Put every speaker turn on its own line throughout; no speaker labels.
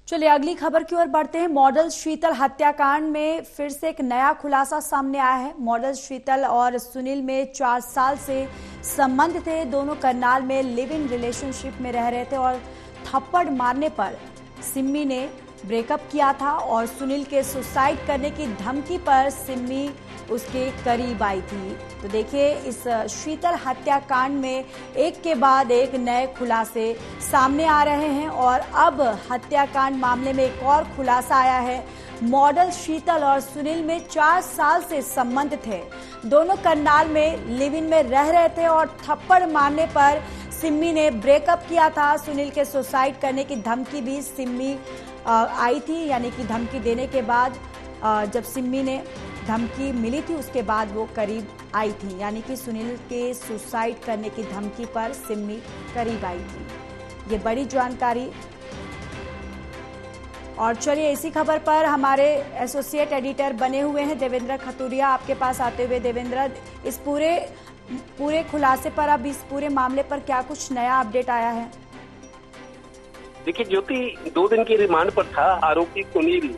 चलिए अगली खबर की ओर बढ़ते हैं। मॉडल शीतल हत्याकांड में फिर से एक नया खुलासा सामने आया है। मॉडल शीतल और सुनील में 4 साल से संबंध थे। दोनों करनाल में लिव इन रिलेशनशिप में रह रहे थे और थप्पड़ मारने पर सिम्मी ने ब्रेकअप किया था और सुनील के सुसाइड करने की धमकी पर सिम्मी उसके करीब आई थी। तो देखिए इस शीतल हत्याकांड में एक के बाद एक नए खुलासे सामने आ रहे हैं और अब हत्याकांड मामले में एक और खुलासा आया है। मॉडल शीतल और सुनील में 4 साल से संबंध थे। दोनों करनाल में लिव इन में रह रहे थे और थप्पड़ मारने पर सिम्मी ने ब्रेकअप किया था। सुनील के सुसाइड करने की धमकी भी सिम्मी आई थी, यानी कि धमकी देने के बाद जब सिम्मी ने धमकी मिली थी उसके बाद वो करीब आई थी, यानी कि सुनील के सुसाइड करने की धमकी पर सिम्मी करीब आई थी। ये बड़ी जानकारी। और चलिए इसी खबर पर हमारे एसोसिएट एडिटर बने हुए हैं देवेंद्र खतुरिया, आपके पास आते हुए। देवेंद्र, इस पूरे खुलासे पर, अब इस पूरे मामले पर क्या कुछ नया अपडेट आया है?
देखिए ज्योति, 2 दिन की रिमांड पर था आरोपी सुनील,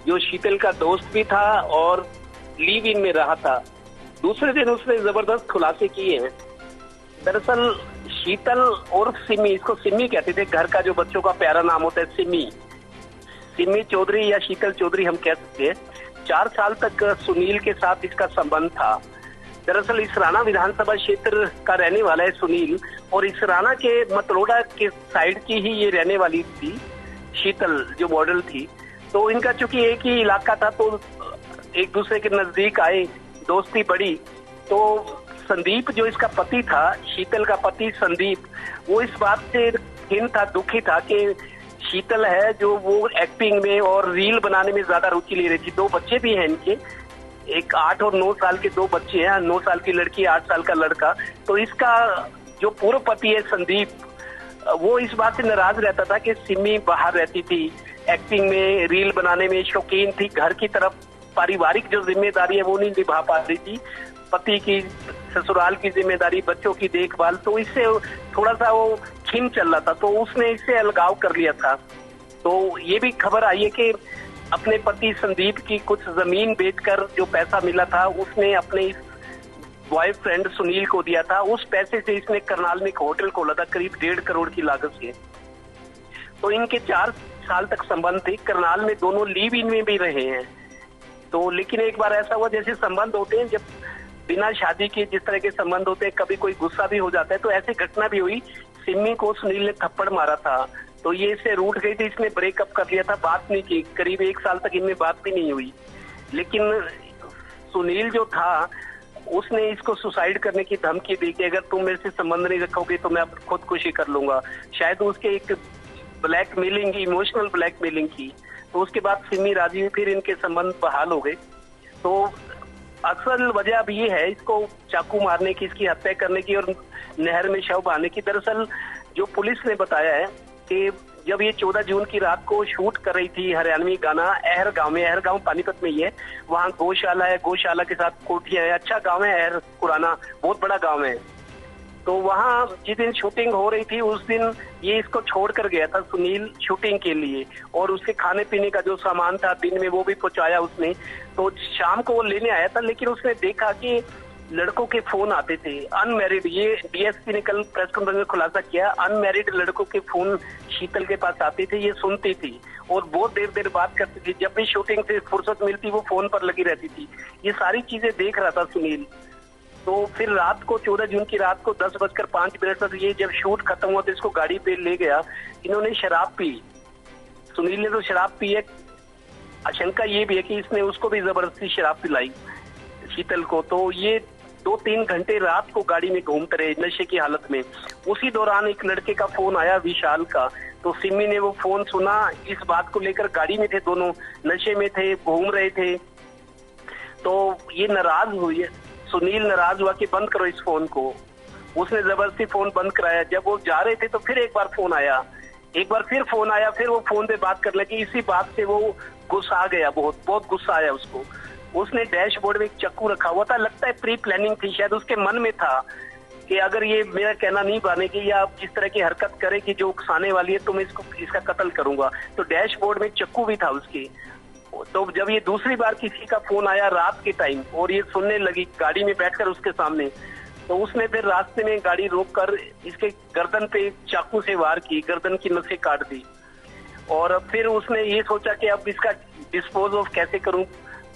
जो शीतल का दोस्त भी था और लिव इन में रहा था। दूसरे दिन उसने जबरदस्त खुलासे किए हैं। दरअसल शीतल और सिमी, इसको सिमी कहते थे, घर का जो बच्चों का प्यारा नाम होता है सिमी चौधरी या शीतल चौधरी हम कह सकते हैं। 4 साल तक सुनील के साथ इसका संबंध था। दरअसल इसराना विधानसभा क्षेत्र का रहने वाला है सुनील और इसराना के मतलोडा के साइड की ही ये रहने वाली थी शीतल, जो मॉडल थी। तो इनका चूंकि एक ही इलाका था तो एक दूसरे के नजदीक आए, दोस्ती बढ़ी। तो संदीप जो इसका पति था, शीतल का पति संदीप, वो इस बात से खिन्न था, दुखी था कि शीतल है जो वो एक्टिंग में और रील बनाने में ज्यादा रुचि ले रही थी। 2 बच्चे भी हैं इनके, एक 8 और 9 साल के 2 बच्चे हैं, 9 साल की लड़की, 8 साल का लड़का। तो इसका जो पूर्व पति है संदीप, वो इस बात से नाराज रहता था कि सिमी बाहर रहती थी, एक्टिंग में, रील बनाने में शौकीन थी, घर की तरफ पारिवारिक जो जिम्मेदारी है वो नहीं निभा पा रही थी, पति की, ससुराल की जिम्मेदारी, बच्चों की देखभाल। तो इससे थोड़ा सा वो खिन्न चल रहा था, तो उसने इससे अलगाव कर लिया था। तो ये भी खबर आई है कि अपने पति संदीप की कुछ जमीन बेचकर जो पैसा मिला था उसने अपने बॉयफ्रेंड सुनील को दिया था। उस पैसे से इसने करनाल में एक होटल खोला था करीब 1.5 करोड़ की लागत से। तो इनके 4 साल तक संबंध थे। करनाल में दोनों लिव इन में भी रहे हैं। तो लेकिन एक बार ऐसा हुआ, जैसे संबंध होते हैं जब बिना शादी के जिस तरह के संबंध होते हैं, कभी कोई गुस्सा भी हो जाता है, तो ऐसी घटना भी हुई। सिमी को सुनील ने थप्पड़ मारा था तो ये इससे रूठ गई थी, इसने ब्रेकअप कर लिया था, बात नहीं की, करीब 1 साल तक इनमें बात भी नहीं हुई। लेकिन सुनील जो था उसने इसको सुसाइड करने की धमकी दी कि अगर तुम मेरे से संबंध नहीं रखोगे तो मैं अब खुदकुशी कर लूंगा। शायद उसके एक ब्लैकमेलिंग, इमोशनल ब्लैकमेलिंग की। तो उसके बाद सिमी राजी हुई, फिर इनके संबंध बहाल हो गए। तो असल वजह अब ये है इसको चाकू मारने की, इसकी हत्या करने की और नहर में शव बहाने की। दरअसल जो पुलिस ने बताया है कि जब ये 14 जून की रात को शूट कर रही थी हरियाणवी गाना अहर गांव में, अहर गांव पानीपत में ही है, वहाँ गौशाला है, गौशाला के साथ कोठियां है, अच्छा गांव है अहर, पुराना बहुत बड़ा गांव है। तो वहाँ जिस दिन शूटिंग हो रही थी उस दिन ये इसको छोड़ कर गया था सुनील शूटिंग के लिए, और उसके खाने पीने का जो सामान था दिन में वो भी पहुंचाया उसने। तो शाम को वो लेने आया था, लेकिन उसने देखा कि लड़कों के फोन आते थे अनमैरिड। ये डीएसपी ने कल प्रेस कॉन्फ्रेंस में खुलासा किया, अनमैरिड लड़कों के फोन शीतल के पास आते थे, ये सुनती थी और बहुत देर बात करती थी। जब भी शूटिंग से फुर्सत मिलती वो फोन पर लगी रहती थी। ये सारी चीजें देख रहा था सुनील। तो फिर रात को 14 जून की रात को 10:05 तक ये जब शूट खत्म हुआ तो इसको गाड़ी पे ले गया। इन्होंने शराब पी, सुनील ने तो शराब पी है। आशंका ये भी है कि इसने उसको भी जबरदस्ती शराब पिलाई शीतल को। तो ये 2-3 घंटे रात को गाड़ी में घूमते रहे नशे की हालत में। उसी दौरान एक लड़के का फोन आया विशाल का, तो सिमी ने वो फोन सुना, इस बात को लेकर गाड़ी में थे, दोनों नशे में थे, घूम रहे थे। तो ये नाराज हुई, सुनील नाराज हुआ कि बंद करो इस फोन को। उसने जबरदस्ती फोन बंद कराया। जब वो जा रहे थे तो फिर एक बार फोन आया, एक बार फिर फोन आया, फिर वो फोन पे बात करने लगी। इसी बात से वो गुस्सा आ गया, बहुत गुस्सा आया उसको। उसने डैशबोर्ड में एक चाकू रखा हुआ था, लगता है प्री प्लानिंग थी, शायद उसके मन में था कि अगर ये मेरा कहना नहीं मानेगी या आप जिस तरह की हरकत करे कि जो उकसाने वाली है तो मैं इसका कत्ल करूंगा। तो डैशबोर्ड में चाकू भी था उसके। तो जब ये दूसरी बार किसी का फोन आया रात के टाइम और ये सुनने लगी गाड़ी में बैठकर उसके सामने, तो उसने फिर रास्ते में गाड़ी रोककर इसके गर्दन पे चाकू से वार की, गर्दन की नसें काट दी। और फिर उसने ये सोचा कि अब इसका डिस्पोज ऑफ कैसे करूं,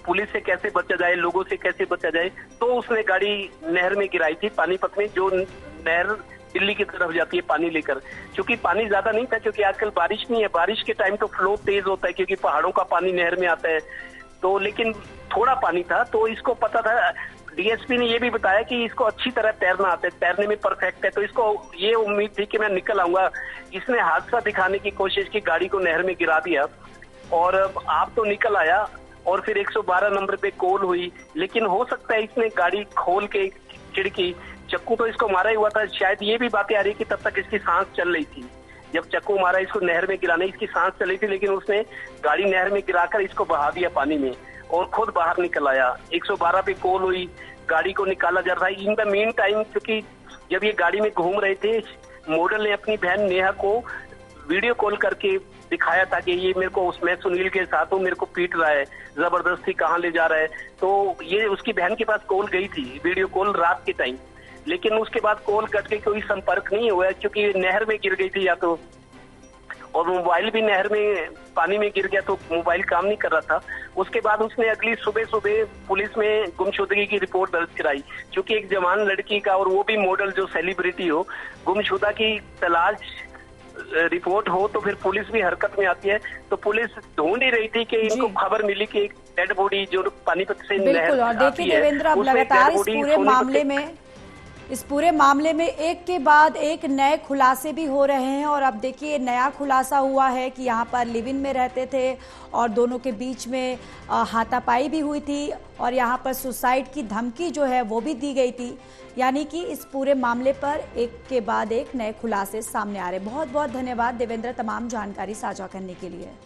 पुलिस से कैसे बचा जाए, लोगों से कैसे बचा जाए। तो उसने गाड़ी नहर में गिराई थी, पानीपत में, जो नहर दिल्ली की तरफ जाती है पानी लेकर। क्योंकि पानी ज्यादा नहीं था, क्योंकि आजकल बारिश नहीं है, बारिश के टाइम तो फ्लो तेज होता है क्योंकि पहाड़ों का पानी नहर में आता है। तो लेकिन थोड़ा पानी था, तो इसको पता था, डीएसपी ने ये भी बताया कि इसको अच्छी तरह तैरना आता है, तैरने में परफेक्ट है। तो इसको ये उम्मीद थी कि मैं निकल आऊंगा। इसने हादसा दिखाने की कोशिश की, गाड़ी को नहर में गिरा दिया और आप तो निकल आया। और फिर 112 नंबर पे कॉल हुई, लेकिन हो सकता है इसने गाड़ी खोल के खिड़की, चक्कू तो इसको मारा ही हुआ था। शायद ये भी बातें आ रही कि तब तक इसकी सांस चल रही थी। जब चक्कू मारा इसको नहर में गिराने, इसकी सांस चल रही थी, लेकिन उसने गाड़ी नहर में गिराकर इसको बहा दिया पानी में और खुद बाहर निकल आया। 112 पे कॉल हुई, गाड़ी को निकाला जा रहा है। इन द मीन टाइम, क्योंकि जब ये गाड़ी में घूम रहे थे, मॉडल ने अपनी बहन नेहा को वीडियो कॉल करके दिखाया था कि ये मेरे को, उसमें सुनील के साथ हूँ, मेरे को पीट रहा है, जबरदस्ती कहाँ ले जा रहा है। तो ये उसकी बहन के पास कॉल गई थी, वीडियो कॉल रात के टाइम, लेकिन उसके बाद कॉल कट के कोई संपर्क नहीं हुआ क्योंकि नहर में गिर गई थी या तो, और मोबाइल भी नहर में पानी में गिर गया तो मोबाइल काम नहीं कर रहा था। उसके बाद उसने अगली सुबह पुलिस में गुमशुदगी की रिपोर्ट दर्ज कराई, क्योंकि एक जवान लड़की का, और वो भी मॉडल जो सेलिब्रिटी हो, गुमशुदा की तलाश रिपोर्ट हो तो फिर पुलिस भी हरकत में आती है। तो पुलिस ढूंढ ही रही थी कि इनको खबर मिली कि एक डेड बॉडी जो पानीपत से
बिल्कुल। और देखिए देवेंद्र, अब लगातार इस पूरे मामले में एक के बाद एक नए खुलासे भी हो रहे हैं। और अब देखिए नया खुलासा हुआ है कि यहाँ पर लिव इन में रहते थे और दोनों के बीच में हाथापाई भी हुई थी और यहाँ पर सुसाइड की धमकी जो है वो भी दी गई थी। यानी कि इस पूरे मामले पर एक के बाद एक नए खुलासे सामने आ रहे हैं। बहुत बहुत धन्यवाद देवेंद्र तमाम जानकारी साझा करने के लिए।